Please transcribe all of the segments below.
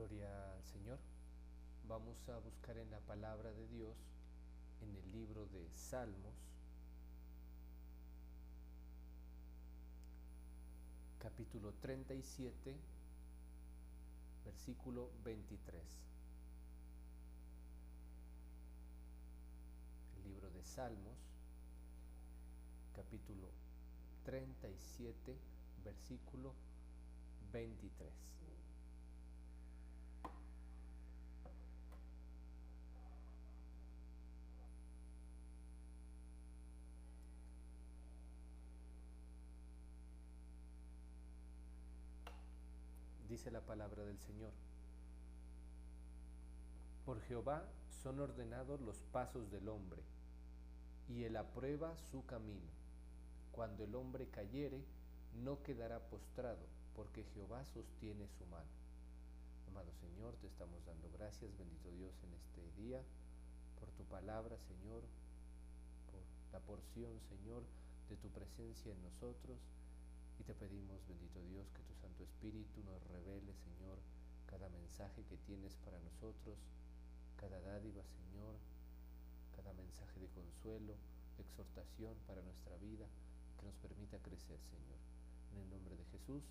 Gloria al Señor. Vamos a buscar en la palabra de Dios, en el libro de Salmos, capítulo 37, versículo 23. El libro de Salmos, capítulo 37, versículo 23. Dice la palabra del Señor: Por Jehová son ordenados los pasos del hombre, y él aprueba su camino. Cuando el hombre cayere, no quedará postrado, porque Jehová sostiene su mano. Amado Señor, te estamos dando gracias, bendito Dios, en este día, por tu palabra, Señor, por la porción, Señor, de tu presencia en nosotros. Y te pedimos, bendito Dios, que tu Santo Espíritu nos revele, Señor, cada mensaje que tienes para nosotros, cada dádiva, Señor, cada mensaje de consuelo, de exhortación para nuestra vida, que nos permita crecer, Señor. En el nombre de Jesús,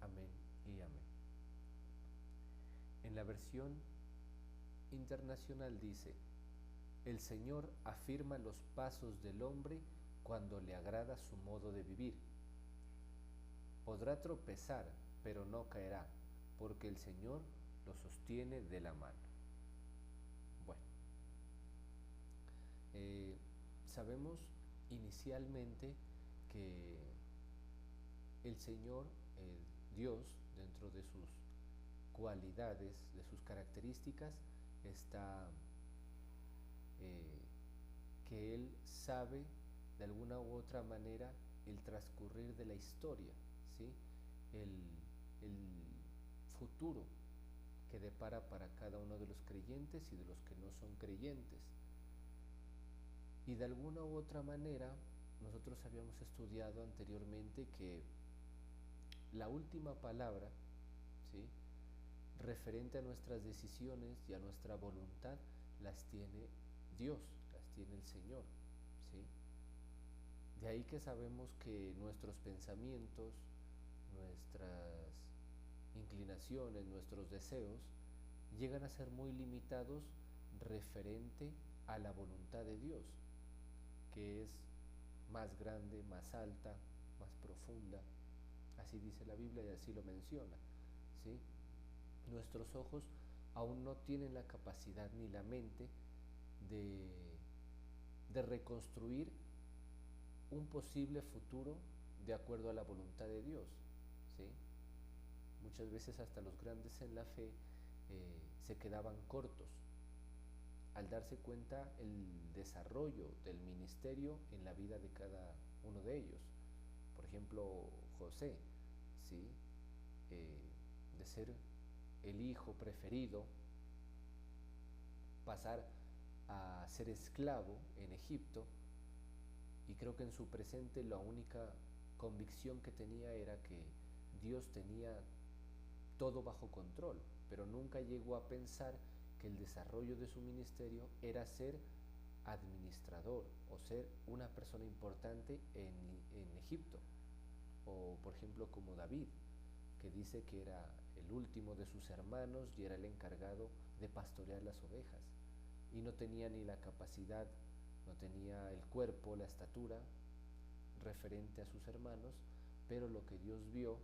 amén y amén. En la versión internacional dice: el Señor afirma los pasos del hombre cuando le agrada su modo de vivir. Podrá tropezar, pero no caerá, porque el Señor lo sostiene de la mano. Bueno, sabemos inicialmente que el Señor, Dios, dentro de sus cualidades, de sus características, está que Él sabe de alguna u otra manera el transcurrir de la historia, ¿sí? el futuro que depara para cada uno de los creyentes y de los que no son creyentes. Y de alguna u otra manera nosotros habíamos estudiado anteriormente que la última palabra, ¿sí?, referente a nuestras decisiones y a nuestra voluntad, las tiene Dios, las tiene el Señor, ¿sí? De ahí que sabemos que nuestros pensamientos, nuestras inclinaciones, nuestros deseos, llegan a ser muy limitados referente a la voluntad de Dios, que es más grande, más alta, más profunda. Así dice la Biblia y así lo menciona, ¿sí? Nuestros ojos aún no tienen la capacidad ni la mente de reconstruir un posible futuro de acuerdo a la voluntad de Dios, ¿sí? Muchas veces hasta los grandes en la fe se quedaban cortos al darse cuenta el desarrollo del ministerio en la vida de cada uno de ellos. Por ejemplo, José, ¿sí?, de ser el hijo preferido, pasar a ser esclavo en Egipto, y creo que en su presente la única convicción que tenía era que Dios tenía todo bajo control, pero nunca llegó a pensar que el desarrollo de su ministerio era ser administrador o ser una persona importante en Egipto. O por ejemplo como David, que dice que era el último de sus hermanos y era el encargado de pastorear las ovejas, y no tenía ni la capacidad, no tenía el cuerpo, la estatura referente a sus hermanos, pero lo que Dios vio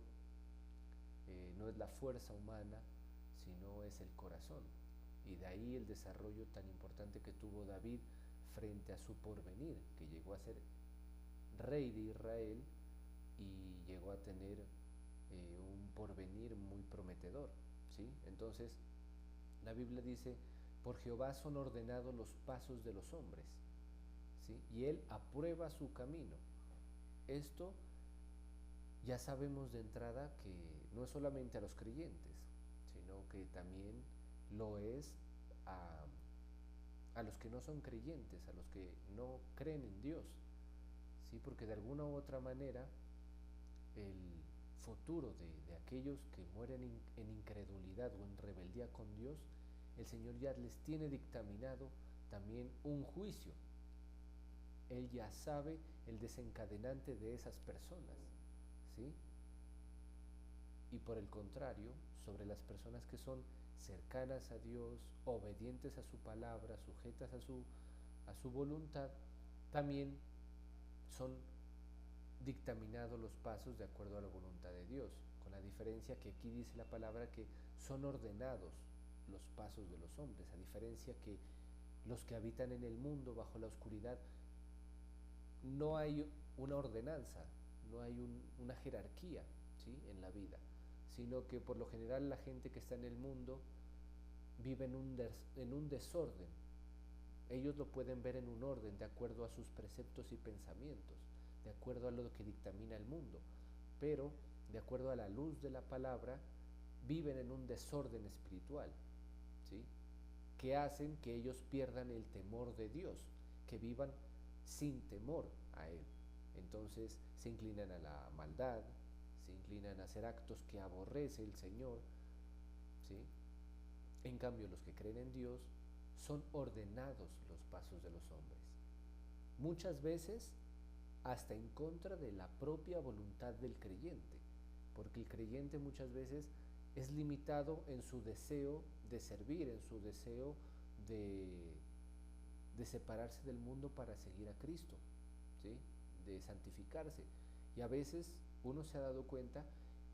no es la fuerza humana, sino es el corazón, y de ahí el desarrollo tan importante que tuvo David frente a su porvenir, que llegó a ser rey de Israel y llegó a tener un porvenir muy prometedor, ¿sí? Entonces la Biblia dice: por Jehová son ordenados los pasos de los hombres, ¿sí?, y él aprueba su camino. Esto ya sabemos de entrada que no es solamente a los creyentes, sino que también lo es a los que no son creyentes, a los que no creen en Dios, ¿sí? Porque de alguna u otra manera futuro de aquellos que mueren en incredulidad o en rebeldía con Dios, el Señor ya les tiene dictaminado también un juicio. Él ya sabe el desencadenante de esas personas, ¿sí? Y por el contrario, sobre las personas que son cercanas a Dios, obedientes a su palabra, sujetas a su voluntad, también son dictaminados los pasos de acuerdo a la voluntad de Dios, con la diferencia que aquí dice la palabra que son ordenados los pasos de los hombres, a diferencia que los que habitan en el mundo bajo la oscuridad, no hay una ordenanza, no hay una jerarquía, ¿sí?, en la vida, sino que por lo general la gente que está en el mundo vive en un desorden. Ellos lo pueden ver en un orden de acuerdo a sus preceptos y pensamientos, de acuerdo a lo que dictamina el mundo, pero de acuerdo a la luz de la palabra viven en un desorden espiritual, ¿sí?, que hacen que ellos pierdan el temor de Dios, que vivan sin temor a Él. Entonces se inclinan a la maldad, se inclinan a hacer actos que aborrece el Señor, ¿sí? En cambio, los que creen en Dios son ordenados los pasos de los hombres, muchas veces hasta en contra de la propia voluntad del creyente, porque el creyente muchas veces es limitado en su deseo de servir, en su deseo de, de separarse del mundo para seguir a Cristo, ¿sí?, de santificarse. Y a veces uno se ha dado cuenta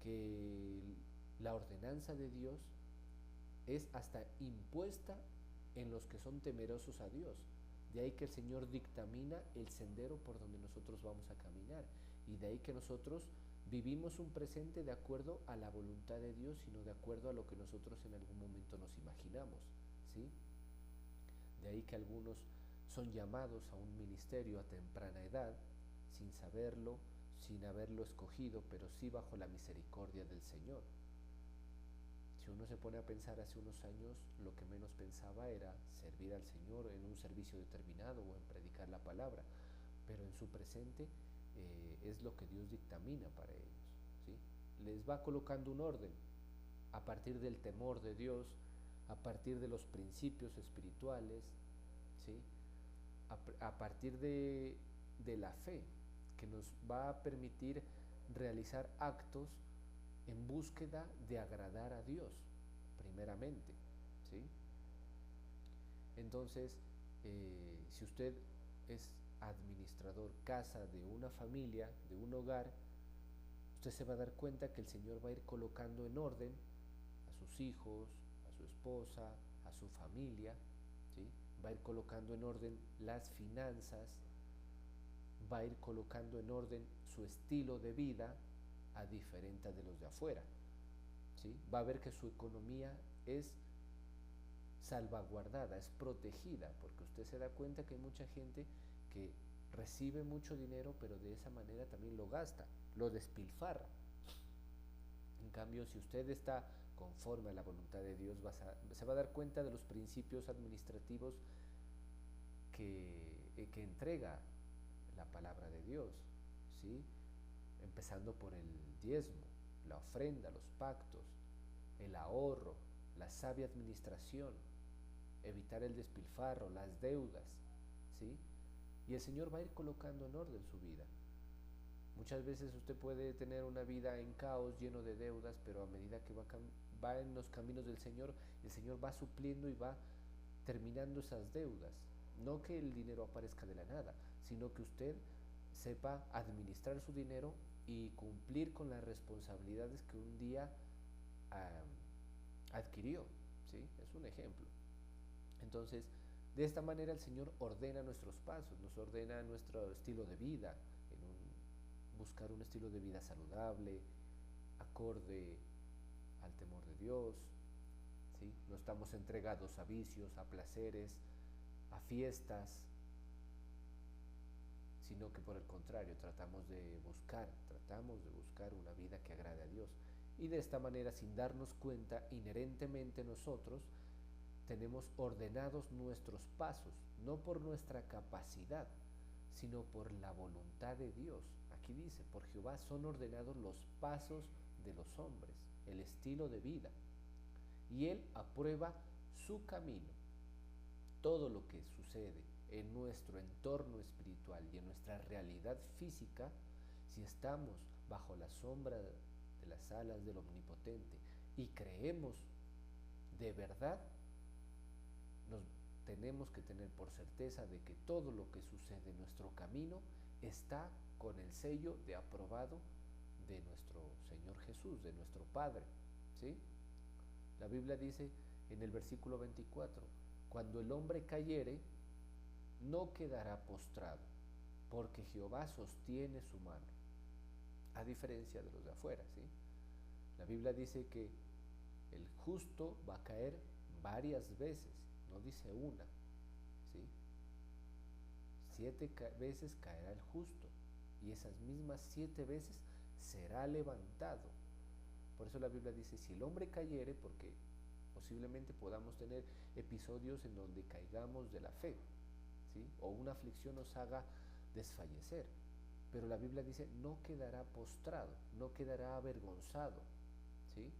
que la ordenanza de Dios es hasta impuesta en los que son temerosos a Dios. De ahí que el Señor dictamina el sendero por donde nosotros vamos a caminar. Y de ahí que nosotros vivimos un presente de acuerdo a la voluntad de Dios y no de acuerdo a lo que nosotros en algún momento nos imaginamos, ¿sí? De ahí que algunos son llamados a un ministerio a temprana edad, sin saberlo, sin haberlo escogido, pero sí bajo la misericordia del Señor. Si uno se pone a pensar, hace unos años lo que menos pensaba era servir al Señor en un servicio determinado o en predicar la palabra, pero en su presente es lo que Dios dictamina para ellos, ¿sí? Les va colocando un orden a partir del temor de Dios, a partir de los principios espirituales, ¿sí?, a partir de la fe, que nos va a permitir realizar actos en búsqueda de agradar a Dios, primeramente, ¿sí? Entonces, si usted es administrador casa de una familia, de un hogar, usted se va a dar cuenta que el Señor va a ir colocando en orden a sus hijos, a su esposa, a su familia, ¿sí? Va a ir colocando en orden las finanzas, va a ir colocando en orden su estilo de vida a diferente de los de afuera, ¿sí? Va a ver que su economía es salvaguardada, es protegida, porque usted se da cuenta que hay mucha gente que recibe mucho dinero, pero de esa manera también lo gasta, lo despilfarra. En cambio, si usted está conforme a la voluntad de Dios, se va a dar cuenta de los principios administrativos que entrega la palabra de Dios, ¿sí? Empezando por el diezmo, la ofrenda, los pactos, el ahorro, la sabia administración, evitar el despilfarro, las deudas, ¿sí? Y el Señor va a ir colocando en orden su vida. Muchas veces usted puede tener una vida en caos, lleno de deudas, pero a medida que va en los caminos del Señor, el Señor va supliendo y va terminando esas deudas. No que el dinero aparezca de la nada, sino que usted sepa administrar su dinero y cumplir con las responsabilidades que un día adquirió, ¿sí? Es un ejemplo. Entonces, de esta manera el Señor ordena nuestros pasos, nos ordena nuestro estilo de vida, buscar un estilo de vida saludable, acorde al temor de Dios, ¿sí? No estamos entregados a vicios, a placeres, a fiestas, sino que por el contrario tratamos de buscar una vida que agrade a Dios. Y de esta manera, sin darnos cuenta, inherentemente nosotros tenemos ordenados nuestros pasos, no por nuestra capacidad, sino por la voluntad de Dios. Aquí dice, por Jehová son ordenados los pasos de los hombres, el estilo de vida, y Él aprueba su camino. Todo lo que sucede en nuestro entorno espiritual y en nuestra realidad física, si estamos bajo la sombra de las alas del Omnipotente y creemos de verdad, nos tenemos que tener por certeza de que todo lo que sucede en nuestro camino está con el sello de aprobado de nuestro Señor Jesús, de nuestro Padre, ¿sí? La Biblia dice en el versículo 24, cuando el hombre cayere, no quedará postrado, porque Jehová sostiene su mano, a diferencia de los de afuera, ¿sí? La Biblia dice que el justo va a caer varias veces, no dice una, ¿sí? 7 veces caerá el justo, y esas mismas 7 veces será levantado. Por eso la Biblia dice, si el hombre cayere, porque posiblemente podamos tener episodios en donde caigamos de la fe, ¿sí? O una aflicción nos haga desfallecer, pero la Biblia dice, no quedará postrado, no quedará avergonzado, ¿sí?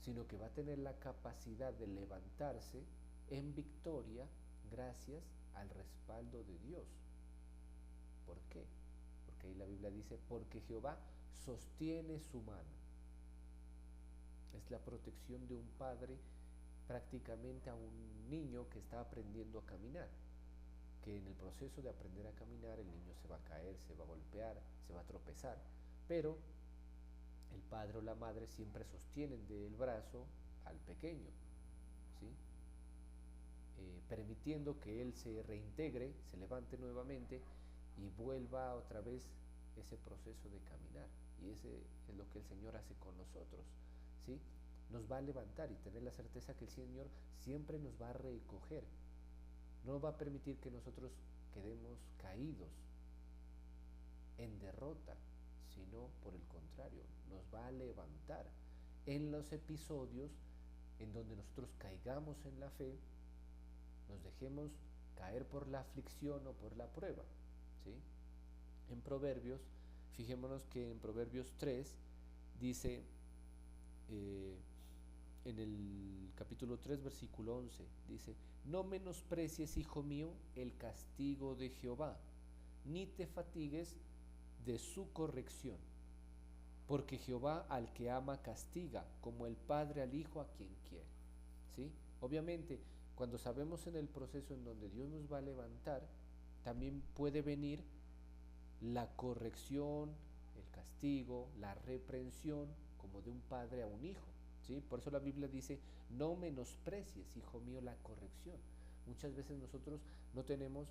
Sino que va a tener la capacidad de levantarse en victoria gracias al respaldo de Dios. ¿Por qué? Porque ahí la Biblia dice, porque Jehová sostiene su mano. Es la protección de un padre prácticamente a un niño que está aprendiendo a caminar, que en el proceso de aprender a caminar el niño se va a caer, se va a golpear, se va a tropezar, pero el padre o la madre siempre sostienen del brazo al pequeño, ¿sí? Permitiendo que él se reintegre, se levante nuevamente y vuelva otra vez ese proceso de caminar. Y ese es lo que el Señor hace con nosotros, ¿sí? Nos va a levantar y tener la certeza que el Señor siempre nos va a recoger. No va a permitir que nosotros quedemos caídos en derrota, sino por el contrario, nos va a levantar en los episodios en donde nosotros caigamos en la fe, nos dejemos caer por la aflicción o por la prueba, ¿sí? En Proverbios, fijémonos que en Proverbios 3 dice, en el capítulo 3, versículo 11, dice, no menosprecies, hijo mío, el castigo de Jehová, ni te fatigues de su corrección, porque Jehová al que ama castiga, como el padre al hijo a quien quiere, ¿sí? Obviamente, cuando sabemos en el proceso en donde Dios nos va a levantar, también puede venir la corrección, el castigo, la reprensión, como de un padre a un hijo, ¿sí? Por eso la Biblia dice, no menosprecies, hijo mío, la corrección. Muchas veces nosotros no tenemos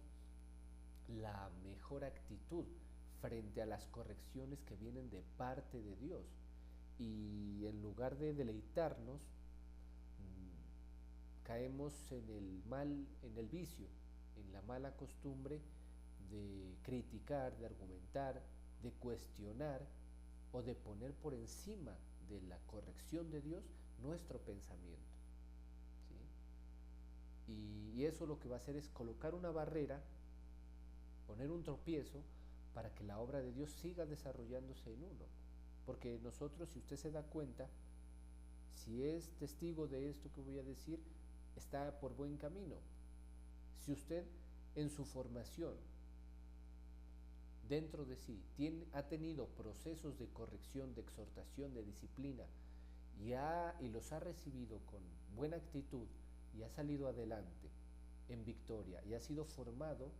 la mejor actitud frente a las correcciones que vienen de parte de Dios, y en lugar de deleitarnos, caemos en el mal, en el vicio, en la mala costumbre de criticar, de argumentar, de cuestionar o de poner por encima de la corrección de Dios nuestro pensamiento, ¿sí? Y eso lo que va a hacer es colocar una barrera, poner un tropiezo para que la obra de Dios siga desarrollándose en uno. Porque nosotros, si usted se da cuenta, si es testigo de esto que voy a decir, está por buen camino. Si usted en su formación, dentro de sí, ha tenido procesos de corrección, de exhortación, de disciplina, y los ha recibido con buena actitud, y ha salido adelante en victoria, y ha sido formado,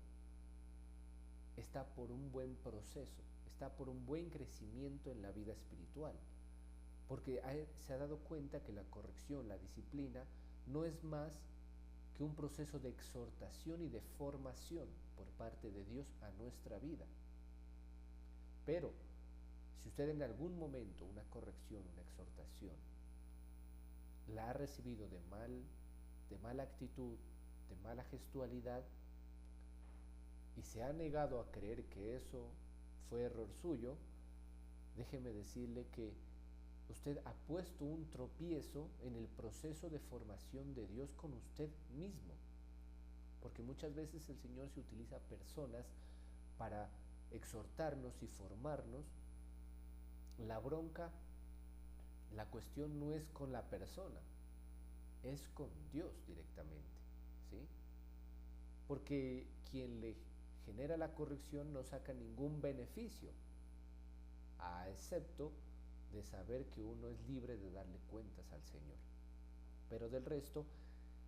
está por un buen proceso, está por un buen crecimiento en la vida espiritual, porque se ha dado cuenta que la corrección, la disciplina, no es más que un proceso de exhortación y de formación por parte de Dios a nuestra vida. Pero si usted en algún momento una corrección, una exhortación, la ha recibido de mala actitud, de mala gestualidad, y se ha negado a creer que eso fue error suyo, déjeme decirle que usted ha puesto un tropiezo en el proceso de formación de Dios con usted mismo, porque muchas veces el Señor se utiliza personas para exhortarnos y formarnos. La bronca la cuestión no es con la persona, es con Dios directamente, ¿sí? Porque quien le genera la corrección no saca ningún beneficio, a excepto de saber que uno es libre de darle cuentas al Señor. Pero del resto,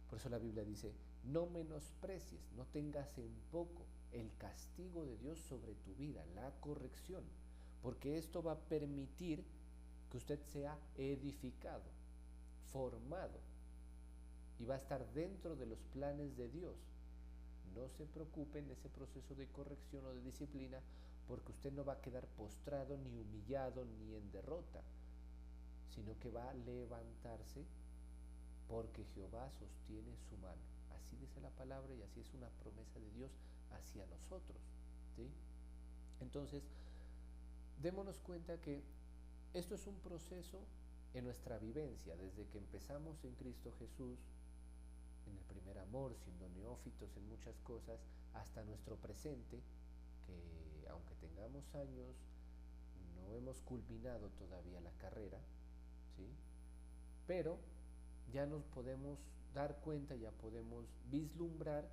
por eso la Biblia dice, no menosprecies, no tengas en poco el castigo de Dios sobre tu vida, la corrección, porque esto va a permitir que usted sea edificado, formado, y va a estar dentro de los planes de Dios. No se preocupe en ese proceso de corrección o de disciplina, porque usted no va a quedar postrado, ni humillado, ni en derrota, sino que va a levantarse porque Jehová sostiene su mano. Así dice la palabra y así es una promesa de Dios hacia nosotros, ¿sí? Entonces, démonos cuenta que esto es un proceso en nuestra vivencia, desde que empezamos en Cristo Jesús, en el primer amor, siendo neófitos en muchas cosas, hasta nuestro presente, que aunque tengamos años, no hemos culminado todavía la carrera, ¿sí? Pero ya nos podemos dar cuenta, ya podemos vislumbrar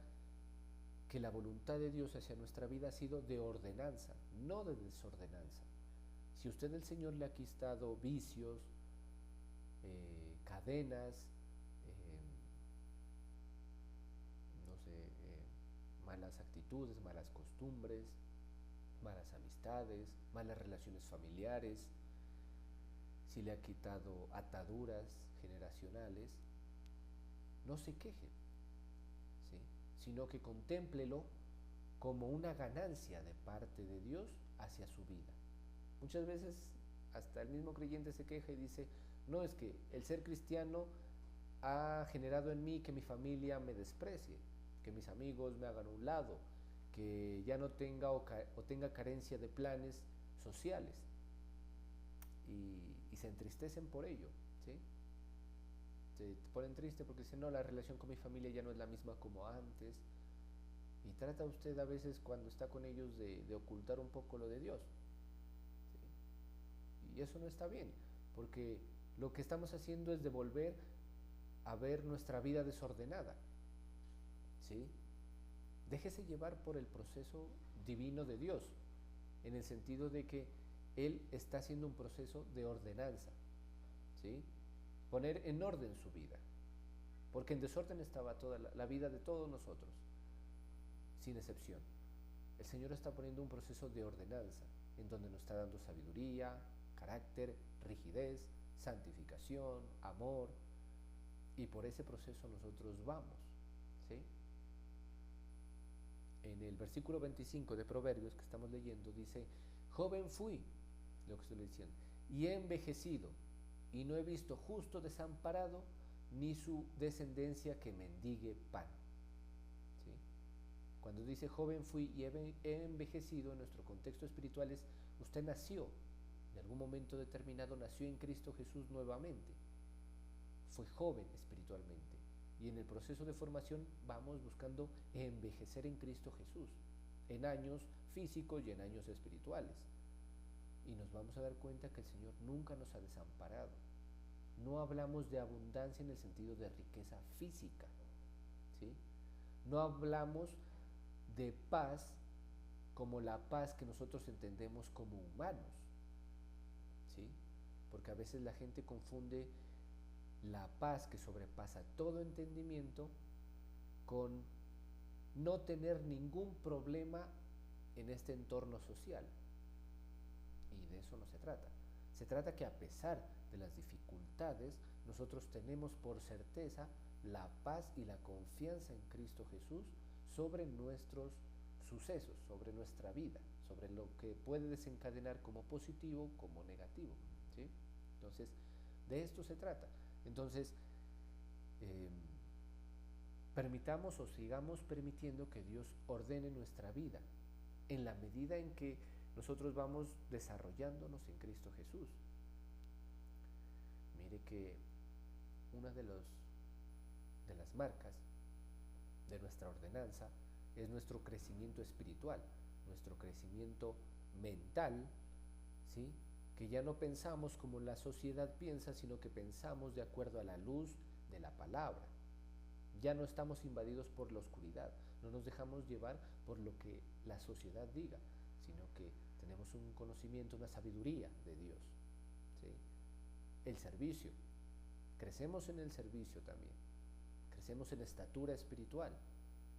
que la voluntad de Dios hacia nuestra vida ha sido de ordenanza, no de desordenanza. Si usted el Señor le ha quitado vicios, cadenas, no sé, malas actitudes, malas costumbres, malas amistades, malas relaciones familiares, si le ha quitado ataduras generacionales, no se queje, ¿sí? Sino que contémplelo como una ganancia de parte de Dios hacia su vida. Muchas veces hasta el mismo creyente se queja y dice, no, es que el ser cristiano ha generado en mí que mi familia me desprecie, que mis amigos me hagan a un lado, que ya no tenga o tenga carencia de planes sociales, y se entristecen por ello, ¿sí? Se ponen tristes porque dicen, no, la relación con mi familia ya no es la misma como antes, y trata usted a veces cuando está con ellos de ocultar un poco lo de Dios, ¿sí? Y eso no está bien, porque lo que estamos haciendo es devolver a ver nuestra vida desordenada, ¿sí? Déjese llevar por el proceso divino de Dios, en el sentido de que Él está haciendo un proceso de ordenanza, ¿sí? Poner en orden su vida, porque en desorden estaba toda la vida de todos nosotros, sin excepción. El Señor está poniendo un proceso de ordenanza, en donde nos está dando sabiduría, carácter, rigidez, santificación, amor, y por ese proceso nosotros vamos, ¿sí? En el versículo 25 de Proverbios que estamos leyendo dice, joven fui, lo que estoy diciendo, y he envejecido, y no he visto justo desamparado, ni su descendencia que mendigue pan, ¿sí? Cuando dice joven fui y he envejecido, en nuestro contexto espiritual es, usted nació, en algún momento determinado nació en Cristo Jesús nuevamente, fue joven espiritualmente, y en el proceso de formación vamos buscando envejecer en Cristo Jesús, en años físicos y en años espirituales, y nos vamos a dar cuenta que el Señor nunca nos ha desamparado. No hablamos de abundancia en el sentido de riqueza física, ¿sí? No hablamos de paz como la paz que nosotros entendemos como humanos, ¿sí? Porque a veces la gente confunde la paz que sobrepasa todo entendimiento con no tener ningún problema en este entorno social. Y de eso no se trata. Se trata que a pesar de las dificultades, nosotros tenemos por certeza la paz y la confianza en Cristo Jesús sobre nuestros sucesos, sobre nuestra vida, sobre lo que puede desencadenar como positivo, como negativo, ¿sí? Entonces, de esto se trata. Entonces, permitamos o sigamos permitiendo que Dios ordene nuestra vida en la medida en que nosotros vamos desarrollándonos en Cristo Jesús. Mire que una de las marcas de nuestra ordenanza es nuestro crecimiento espiritual, nuestro crecimiento mental, ¿sí? que ya no pensamos como la sociedad piensa, sino que pensamos de acuerdo a la luz de la palabra. Ya no estamos invadidos por la oscuridad, no nos dejamos llevar por lo que la sociedad diga, sino que tenemos un conocimiento, una sabiduría de Dios. ¿Sí? El servicio, crecemos en el servicio también, crecemos en estatura espiritual,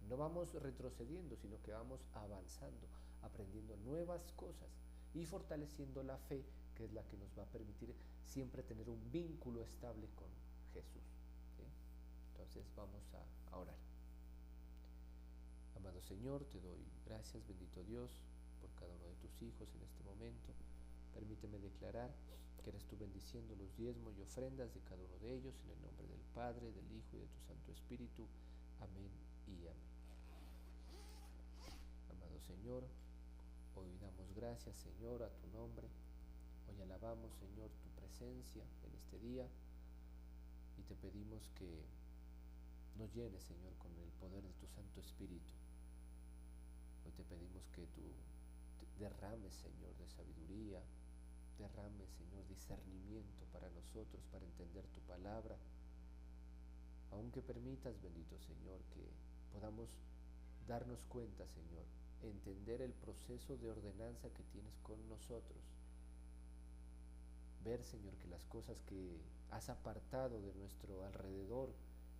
no vamos retrocediendo, sino que vamos avanzando, aprendiendo nuevas cosas y fortaleciendo la fe, que es la que nos va a permitir siempre tener un vínculo estable con Jesús. ¿Sí? Entonces vamos a orar. Amado Señor, te doy gracias, bendito Dios, por cada uno de tus hijos en este momento. Permíteme declarar que eres tú bendiciendo los diezmos y ofrendas de cada uno de ellos, en el nombre del Padre, del Hijo y de tu Santo Espíritu. Amén y amén. Amado Señor, hoy damos gracias, Señor, a tu nombre. Hoy alabamos, Señor, tu presencia en este día y te pedimos que nos llenes, Señor, con el poder de tu Santo Espíritu. Hoy te pedimos que tú derrames, Señor, de sabiduría, derrames, Señor, discernimiento para nosotros, para entender tu palabra. Aunque permitas, bendito Señor, que podamos darnos cuenta, Señor, entender el proceso de ordenanza que tienes con nosotros. Ver, Señor, que las cosas que has apartado de nuestro alrededor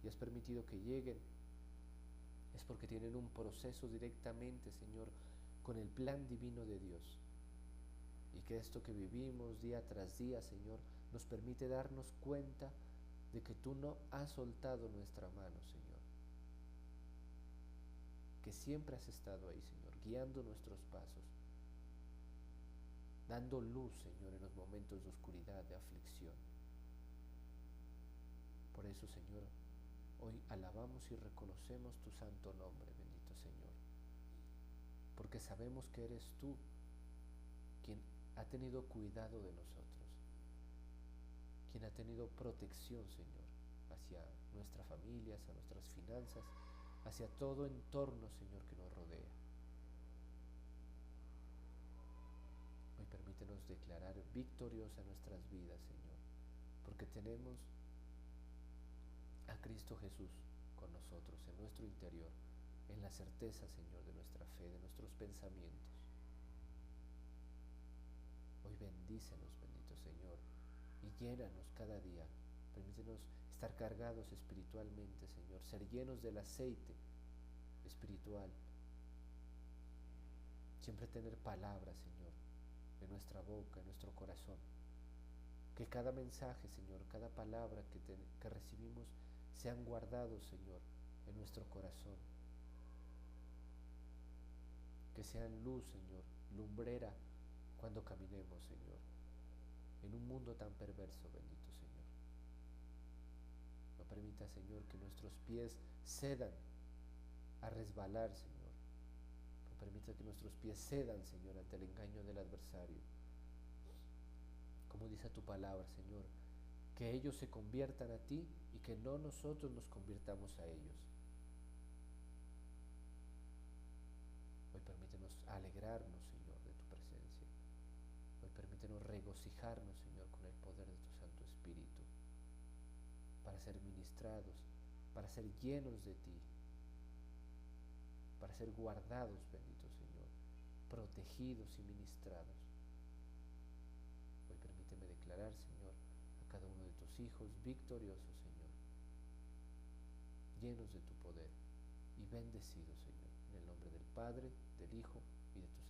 y has permitido que lleguen, es porque tienen un proceso directamente, Señor, con el plan divino de Dios. Y que esto que vivimos día tras día, Señor, nos permite darnos cuenta de que tú no has soltado nuestra mano, Señor. Que siempre has estado ahí, Señor, guiando nuestros pasos, dando luz, Señor, en los momentos de oscuridad, de aflicción. Por eso, Señor, hoy alabamos y reconocemos tu santo nombre, bendito Señor, porque sabemos que eres tú quien ha tenido cuidado de nosotros, quien ha tenido protección, Señor, hacia nuestra familia, hacia nuestras finanzas, hacia todo entorno, Señor, que nos rodea. Hoy permítenos declarar victoriosa nuestras vidas, Señor, porque tenemos a Cristo Jesús con nosotros en nuestro interior, en la certeza, Señor, de nuestra fe, de nuestros pensamientos. Hoy bendícenos, bendito Señor, y llénanos cada día. Permítenos estar cargados espiritualmente, Señor, ser llenos del aceite espiritual. Siempre tener palabras, Señor, en nuestra boca, en nuestro corazón. Que cada mensaje, Señor, cada palabra que recibimos sean guardados, Señor, en nuestro corazón. Que sean luz, Señor, lumbrera cuando caminemos, Señor, en un mundo tan perverso, bendito Señor. No permita, Señor, que nuestros pies cedan a resbalar, Señor. No permita que nuestros pies cedan, Señor, ante el engaño del adversario. Como dice tu palabra, Señor, que ellos se conviertan a ti y que no nosotros nos convirtamos a ellos. Hoy permítenos alegrarnos, Señor, de tu presencia. Hoy permítenos regocijarnos, Señor, con el poder de tu Santo Espíritu, para ser ministrados, para ser llenos de ti, para ser guardados, bendito Señor, protegidos y ministrados. Hoy permíteme declarar, Señor, a cada uno de tus hijos victoriosos, Señor, llenos de tu poder y bendecidos, Señor, en el nombre del Padre, del Hijo y de tu